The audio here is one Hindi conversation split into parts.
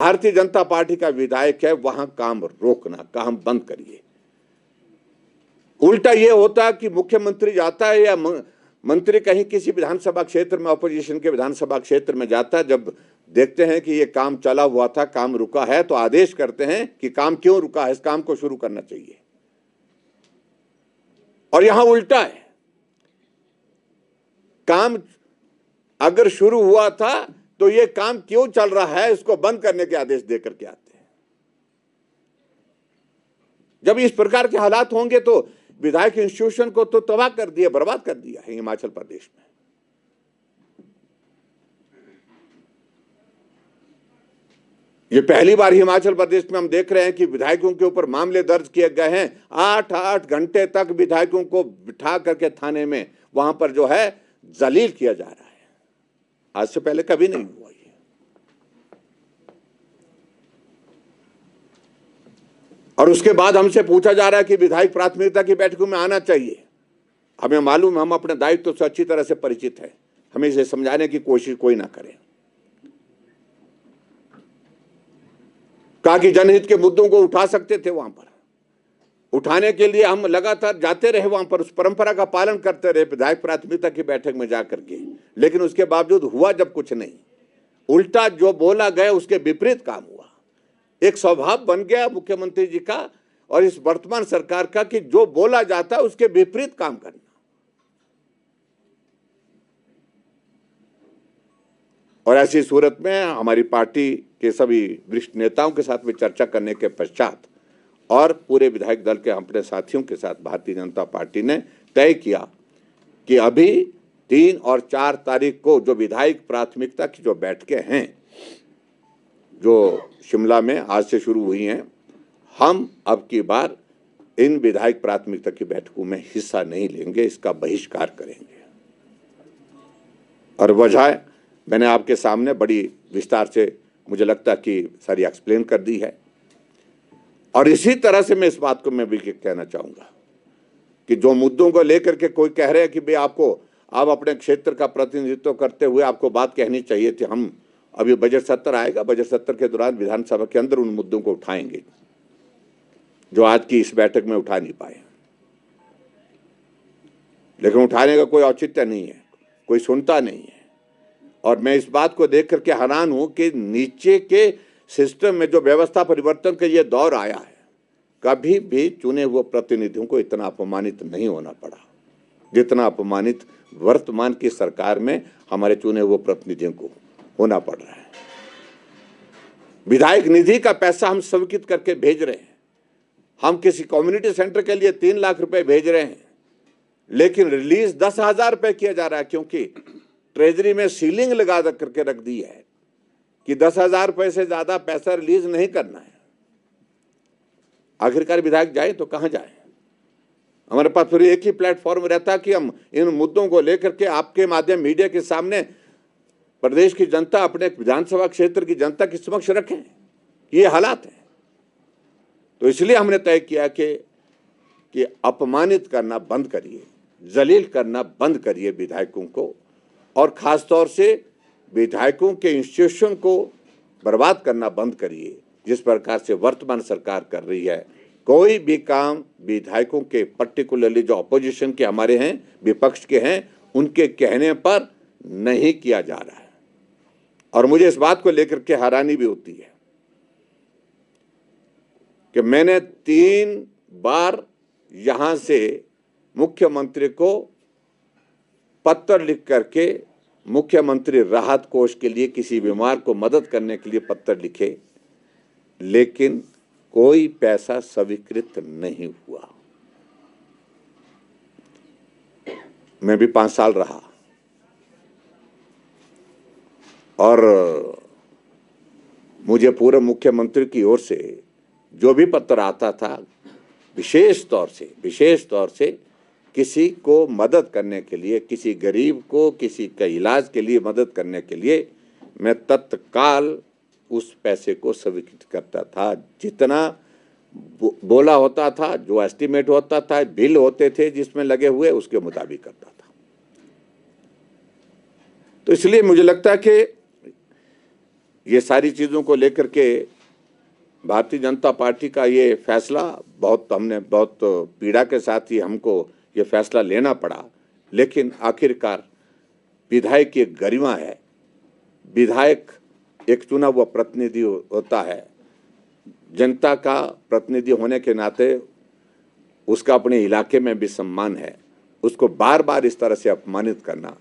भारतीय जनता पार्टी का विधायक है, वहां काम रोकना, काम बंद करिए। उल्टा ये होता कि मुख्यमंत्री जाता है या मंत्री कहीं किसी विधानसभा क्षेत्र में, अपोजिशन के विधानसभा क्षेत्र में जाता है, जब देखते हैं कि ये काम चला हुआ था, काम रुका है, तो आदेश करते हैं कि काम क्यों रुका है, इस काम को शुरू करना चाहिए। और यहां उल्टा है, काम अगर शुरू हुआ था तो ये काम क्यों चल रहा है, इसको बंद करने के आदेश देकर के आते हैं। जब इस प्रकार के हालात होंगे तो विधायक इंस्टीट्यूशन को तो तबाह कर दिया, बर्बाद कर दिया है हिमाचल प्रदेश में। ये पहली बार हिमाचल प्रदेश में हम देख रहे हैं कि विधायकों के ऊपर मामले दर्ज किए गए हैं। 8-8 घंटे तक विधायकों को बिठा करके थाने में वहां पर जो है जलील किया जा रहा है। आज से पहले कभी नहीं हुआ ये। और उसके बाद हमसे पूछा जा रहा है कि विधायक प्राथमिकता की बैठकों में आना चाहिए। हमें मालूम है, हम अपने दायित्व से अच्छी तरह से परिचित है, हमें इसे समझाने की कोशिश कोई ना करे। कहा कि जनहित के मुद्दों को उठा सकते थे, वहां पर उठाने के लिए हम लगातार जाते रहे, वहां पर उस परंपरा का पालन करते रहे, विधायक प्राथमिकता की बैठक में जाकर के। लेकिन उसके बावजूद हुआ जब कुछ नहीं, उल्टा जो बोला गया उसके विपरीत काम हुआ। एक स्वभाव बन गया मुख्यमंत्री जी का और इस वर्तमान सरकार का कि जो बोला जाता है उसके विपरीत काम करना। और ऐसी सूरत में हमारी पार्टी के सभी वरिष्ठ नेताओं के साथ में चर्चा करने के पश्चात और पूरे विधायक दल के अपने साथियों के साथ भारतीय जनता पार्टी ने तय किया कि अभी 3 और 4 तारीख को जो विधायक प्राथमिकता की जो बैठकें हैं, जो शिमला में आज से शुरू हुई हैं, हम अब की बार इन विधायक प्राथमिकता की बैठकों में हिस्सा नहीं लेंगे, इसका बहिष्कार करेंगे। और वजह मैंने आपके सामने बड़ी विस्तार से मुझे लगता कि सारी एक्सप्लेन कर दी है। और इसी तरह से मैं इस बात को मैं भी कहना चाहूंगा कि जो मुद्दों को लेकर के कोई कह रहे हैं कि भाई आप अपने क्षेत्र का प्रतिनिधित्व करते हुए आपको बात कहनी चाहिए थी, हम अभी बजट सत्र आएगा, बजट सत्र के दौरान विधानसभा के अंदर उन मुद्दों को उठाएंगे जो आज की इस बैठक में उठा नहीं पाए। लेकिन उठाने का कोई औचित्य नहीं है, कोई सुनता नहीं है। और मैं इस बात को देख करके हैरान हूं कि नीचे के सिस्टम में जो व्यवस्था परिवर्तन का ये दौर आया है, कभी भी चुने हुए प्रतिनिधियों को इतना अपमानित नहीं होना पड़ा जितना अपमानित वर्तमान की सरकार में हमारे चुने हुए प्रतिनिधियों को होना पड़ रहा है। विधायक निधि का पैसा हम स्वीकृत करके भेज रहे हैं, हम किसी कम्युनिटी सेंटर के लिए 3 लाख रुपए भेज रहे हैं, लेकिन रिलीज 10,000 रुपए किया जा रहा है, क्योंकि ट्रेजरी में सीलिंग लगा करके रख दी है कि 10,000 रुपए से ज्यादा पैसा रिलीज नहीं करना है। आखिरकार विधायक जाए तो कहां जाए? हमारे पास फिर एक ही प्लेटफॉर्म रहता कि हम इन मुद्दों को लेकर के आपके माध्यम मीडिया के सामने प्रदेश की जनता, अपने विधानसभा क्षेत्र की जनता के समक्ष रखें। ये हालात है, तो इसलिए हमने तय किया कि अपमानित करना बंद करिए, जलील करना बंद करिए विधायकों को, और खासतौर से विधायकों के इंस्टीट्यूशन को बर्बाद करना बंद करिए जिस प्रकार से वर्तमान सरकार कर रही है। कोई भी काम विधायकों के, पर्टिकुलरली जो अपोजिशन के हमारे हैं, विपक्ष के हैं, उनके कहने पर नहीं किया जा रहा है। और मुझे इस बात को लेकर के हैरानी भी होती है कि मैंने 3 बार यहां से मुख्यमंत्री को पत्र लिख करके मुख्यमंत्री राहत कोष के लिए किसी बीमार को मदद करने के लिए पत्र लिखे, लेकिन कोई पैसा स्वीकृत नहीं हुआ। मैं भी 5 साल रहा और मुझे पूर्व मुख्यमंत्री की ओर से जो भी पत्र आता था, विशेष तौर से किसी को मदद करने के लिए, किसी गरीब को किसी का इलाज के लिए मदद करने के लिए, मैं तत्काल उस पैसे को स्वीकृत करता था। जितना बोला होता था, जो एस्टीमेट होता था, बिल होते थे जिसमें लगे हुए, उसके मुताबिक करता था। तो इसलिए मुझे लगता है कि ये सारी चीज़ों को लेकर के भारतीय जनता पार्टी का ये फैसला हमने बहुत पीड़ा के साथ ही हमको ये फैसला लेना पड़ा, लेकिन आखिरकार विधायक की एक गरिमा है। विधायक एक चुना हुआ प्रतिनिधि होता है, जनता का प्रतिनिधि होने के नाते उसका अपने इलाके में भी सम्मान है। उसको बार बार इस तरह से अपमानित करना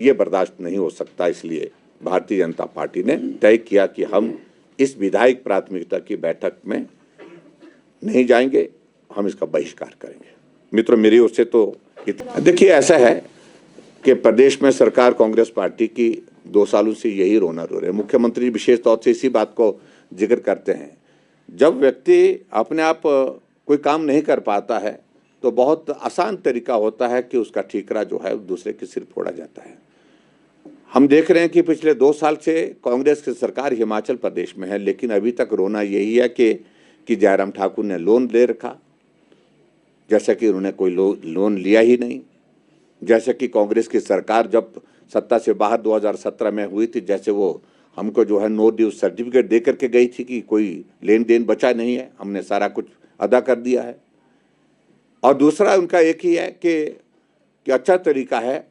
ये बर्दाश्त नहीं हो सकता। इसलिए भारतीय जनता पार्टी ने तय किया कि हम इस विधायक प्राथमिकता की बैठक में नहीं जाएंगे, हम इसका बहिष्कार करेंगे। मित्रों, मेरी ओर से तो देखिए, ऐसा है कि प्रदेश में सरकार कांग्रेस पार्टी की 2 सालों से यही रोना रो रहे हैं। मुख्यमंत्री विशेष तौर से इसी बात को जिक्र करते हैं। जब व्यक्ति अपने आप कोई काम नहीं कर पाता है तो बहुत आसान तरीका होता है कि उसका ठीकरा जो है दूसरे के सिर फोड़ा जाता है। हम देख रहे हैं कि पिछले 2 साल से कांग्रेस की सरकार हिमाचल प्रदेश में है, लेकिन अभी तक रोना यही है कि जयराम ठाकुर ने लोन ले रखा, जैसे कि उन्होंने कोई लोन लिया ही नहीं। जैसे कि कांग्रेस की सरकार जब सत्ता से बाहर 2017 में हुई थी, जैसे वो हमको जो है नो ड्यूज सर्टिफिकेट दे करके गई थी कि कोई लेन देन बचा नहीं है, हमने सारा कुछ अदा कर दिया है। और दूसरा उनका एक ही है कि अच्छा तरीका है,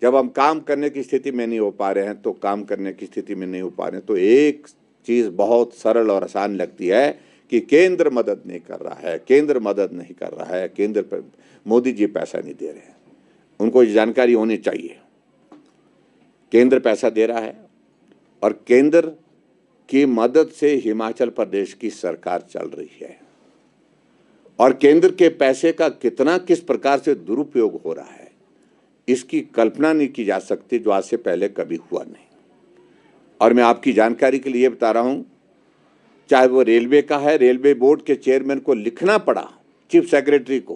जब हम काम करने की स्थिति में नहीं हो पा रहे हैं तो काम करने की स्थिति में नहीं हो पा रहे हैं तो एक चीज़ बहुत सरल और आसान लगती है कि केंद्र मदद नहीं कर रहा है, केंद्र मदद नहीं कर रहा है, केंद्र पर मोदी जी पैसा नहीं दे रहे हैं। उनको ये जानकारी होनी चाहिए, केंद्र पैसा दे रहा है और केंद्र की मदद से हिमाचल प्रदेश की सरकार चल रही है। और केंद्र के पैसे का कितना किस प्रकार से दुरुपयोग हो रहा है, इसकी कल्पना नहीं की जा सकती, जो आज से पहले कभी हुआ नहीं। और मैं आपकी जानकारी के लिए बता रहा हूं, चाहे वो रेलवे का है, रेलवे बोर्ड के चेयरमैन को लिखना पड़ा चीफ सेक्रेटरी को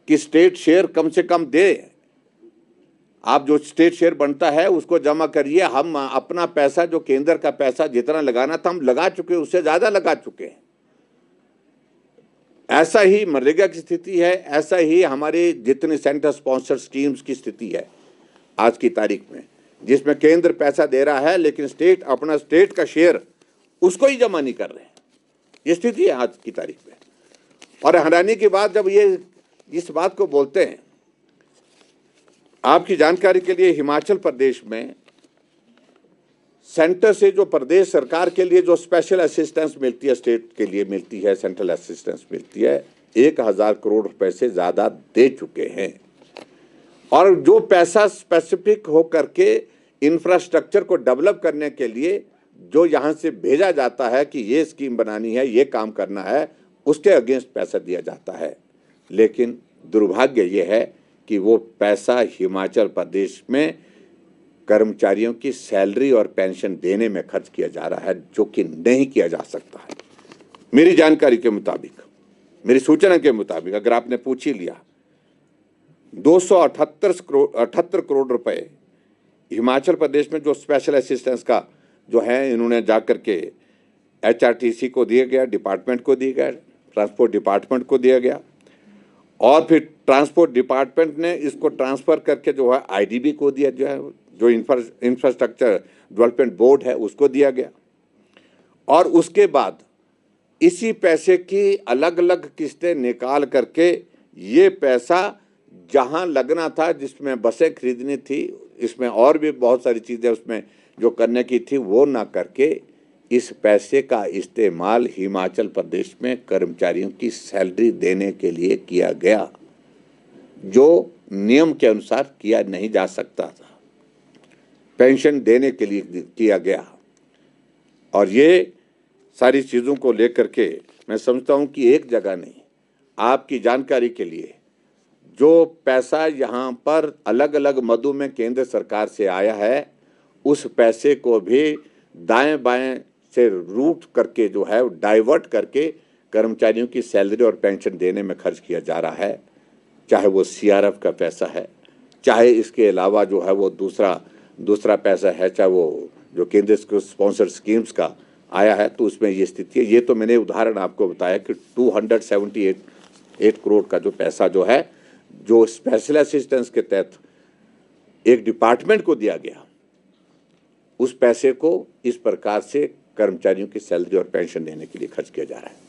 कि स्टेट शेयर कम से कम दे, आप जो स्टेट शेयर बनता है उसको जमा करिए। हम अपना पैसा, जो केंद्र का पैसा जितना लगाना था हम लगा चुके, उससे ज्यादा लगा चुके हैं। ऐसा ही मनरेगा की स्थिति है, ऐसा ही हमारे जितने सेंटर स्पॉन्सर स्कीम्स की स्थिति है आज की तारीख में, जिसमें केंद्र पैसा दे रहा है लेकिन स्टेट अपना स्टेट का शेयर उसको ही जमा नहीं कर रहे हैं। ये स्थिति है आज की तारीख में। और हैरानी की बात, जब ये इस बात को बोलते हैं, आपकी जानकारी के लिए हिमाचल प्रदेश में सेंटर से जो प्रदेश सरकार के लिए जो स्पेशल असिस्टेंस मिलती है, स्टेट के लिए मिलती है, सेंट्रल असिस्टेंस मिलती है, 1000 करोड़ रुपए से ज्यादा दे चुके हैं। और जो पैसा स्पेसिफिक होकर के इंफ्रास्ट्रक्चर को डेवलप करने के लिए जो यहाँ से भेजा जाता है कि ये स्कीम बनानी है, ये काम करना है, उसके अगेंस्ट पैसा दिया जाता है। लेकिन दुर्भाग्य ये है कि वो पैसा हिमाचल प्रदेश में कर्मचारियों की सैलरी और पेंशन देने में खर्च किया जा रहा है, जो कि नहीं किया जा सकता है। मेरी जानकारी के मुताबिक, मेरी सूचना के मुताबिक, अगर आपने पूछ ही लिया, 278 करोड़ रुपए हिमाचल प्रदेश में जो स्पेशल असिस्टेंस का जो है, इन्होंने जाकर के HRTC को दिया गया, डिपार्टमेंट को दिया गया, ट्रांसपोर्ट डिपार्टमेंट को दिया गया, और फिर ट्रांसपोर्ट डिपार्टमेंट ने इसको ट्रांसफर करके जो है IDB को दिया, जो इंफ्रास्ट्रक्चर डेवलपमेंट बोर्ड है उसको दिया गया। और उसके बाद इसी पैसे की अलग अलग किस्तें निकाल करके ये पैसा जहां लगना था, जिसमें बसें खरीदनी थी, इसमें और भी बहुत सारी चीज़ें उसमें जो करने की थी, वो ना करके इस पैसे का इस्तेमाल हिमाचल प्रदेश में कर्मचारियों की सैलरी देने के लिए किया गया, जो नियम के अनुसार किया नहीं जा सकता था, पेंशन देने के लिए किया गया। और ये सारी चीज़ों को लेकर के मैं समझता हूँ कि एक जगह नहीं, आपकी जानकारी के लिए, जो पैसा यहाँ पर अलग अलग मदों में केंद्र सरकार से आया है, उस पैसे को भी दाएं बाएं से रूट करके जो है डाइवर्ट करके कर्मचारियों की सैलरी और पेंशन देने में खर्च किया जा रहा है। चाहे वो CRF का पैसा है, चाहे इसके अलावा जो है वो दूसरा पैसा है, चाहे वो जो केंद्र स्पॉन्सर स्कीम्स का आया है, तो उसमें ये स्थिति है। ये तो मैंने उदाहरण आपको बताया कि 278 करोड़ का जो पैसा जो है, जो स्पेशल असिस्टेंस के तहत एक डिपार्टमेंट को दिया गया, उस पैसे को इस प्रकार से कर्मचारियों की सैलरी और पेंशन देने के लिए खर्च किया जा रहा है।